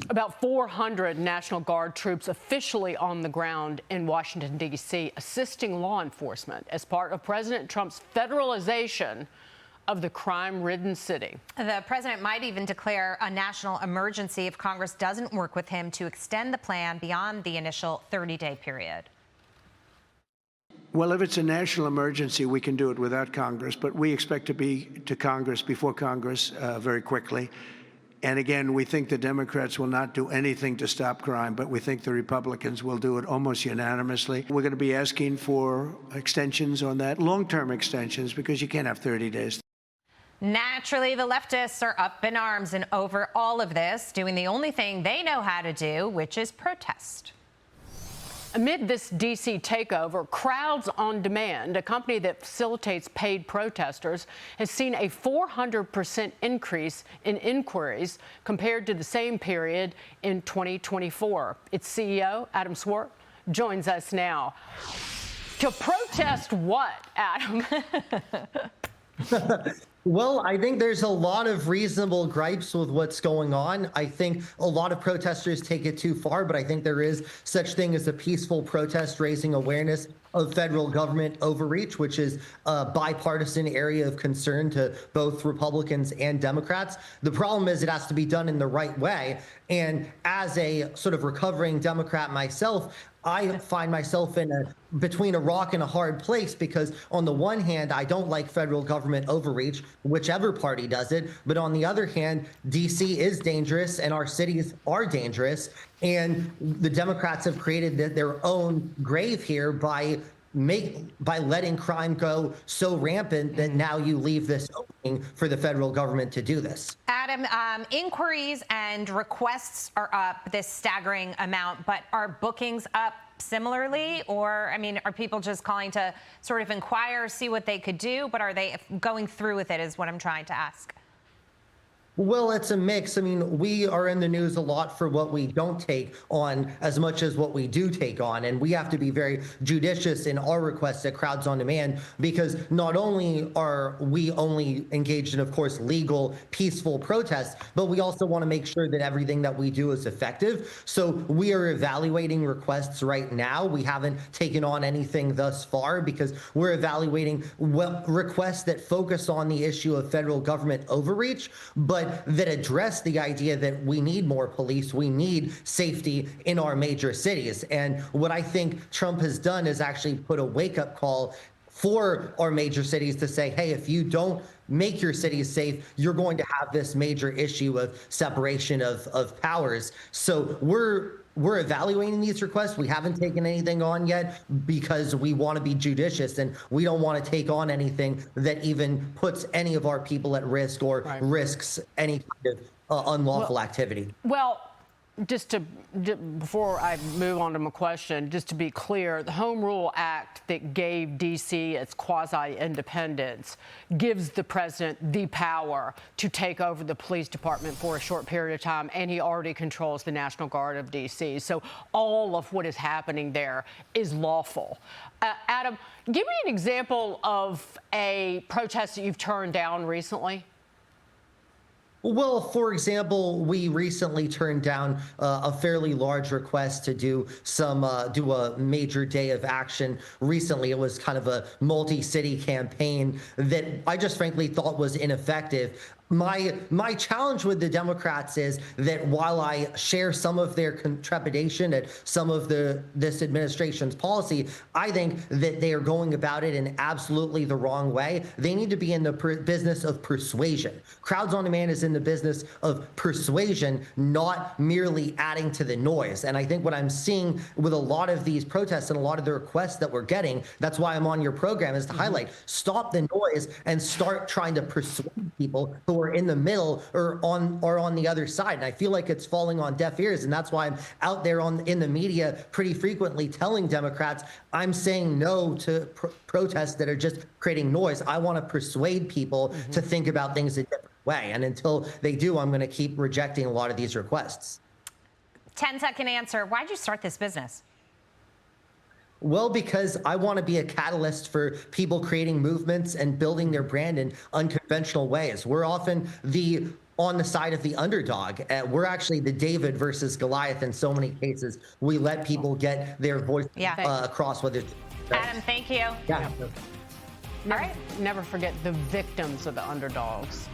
About 400 National Guard troops officially on the ground in Washington, D.C., assisting law enforcement as part of President Trump's federalization of the crime-ridden city. The president might even declare a national emergency if Congress doesn't work with him to extend the plan beyond the initial 30-day period. Well, if it's a national emergency, we can do it without Congress, but we expect to be to Congress before Congress very quickly. And again, we think the Democrats will not do anything to stop crime, but we think the Republicans will do it almost unanimously. We're going to be asking for extensions on that, long-term extensions, because you can't have 30 days. Naturally, the leftists are up in arms and over all of this, doing the only thing they know how to do, which is protest. Amid this D.C. takeover, Crowds on Demand, a company that facilitates paid protesters, has seen a 400% increase in inquiries compared to the same period in 2024. Its CEO, Adam Swart, joins us now. To protest what, Adam? Well, I think there's a lot of reasonable gripes with what's going on. I think a lot of protesters take it too far, but I think there is such thing as a peaceful protest raising awareness of federal government overreach, which is a bipartisan area of concern to both Republicans and Democrats. The problem is it has to be done in the right way. And as a sort of recovering Democrat myself, I find myself between a rock and a hard place because on the one hand, I don't like federal government overreach, whichever party does it. But on the other hand, DC is dangerous and our cities are dangerous. And the Democrats have created their own grave here by letting crime go so rampant that now you leave this opening for the federal government to do this. Adam, inquiries and requests are up this staggering amount, but are bookings up similarly? Or, I mean, are people just calling to sort of inquire, see what they could do, but are they going through with it is what I'm trying to ask. Well, it's a mix. I mean, we are in the news a lot for what we don't take on as much as what we do take on. And we have to be very judicious in our requests at Crowds on Demand, because not only are we only engaged in, of course, legal, peaceful protests, but we also want to make sure that everything that we do is effective. So we are evaluating requests right now. We haven't taken on anything thus far because we're evaluating requests that focus on the issue of federal government overreach, but that address the idea that we need more police, we need safety in our major cities. And what I think Trump has done is actually put a wake-up call for our major cities to say, hey, if you don't make your cities safe, you're going to have this major issue of separation of powers. So we're evaluating these requests. We haven't taken anything on yet because we want to be judicious and we don't want to take on anything that even puts any of our people at risk or risks any kind of unlawful activity. Well, before I move on to my question, just to be clear, the Home Rule Act that gave D.C. its quasi-independence gives the president the power to take over the police department for a short period of time, and he already controls the National Guard of D.C. So all of what is happening there is lawful. Adam, give me an example of a protest that you've turned down recently. Well, for example, we recently turned down a fairly large request to do a major day of action. Recently, it was kind of a multi-city campaign that I just frankly thought was ineffective. My challenge with the Democrats is that while I share some of their trepidation at some of this administration's policy, I think that they are going about it in absolutely the wrong way. They need to be in the business of persuasion. Crowds on Demand is in the business of persuasion, not merely adding to the noise. And I think what I'm seeing with a lot of these protests and a lot of the requests that we're getting, that's why I'm on your program, is to highlight, stop the noise and start trying to persuade people who are in the middle or on the other side. And I feel like it's falling on deaf ears. And that's why I'm out there in the media pretty frequently telling Democrats, I'm saying no to protests that are just creating noise. I want to persuade people to think about things a different way. And until they do, I'm going to keep rejecting a lot of these requests. 10-second answer. Why'd you start this business? Well, because I want to be a catalyst for people creating movements and building their brand in unconventional ways. We're often the on the side of the underdog. We're actually the David versus Goliath in so many cases. We let people get their voice across, whether it's Adam, thank you. yeah. Never forget the victims of the underdogs.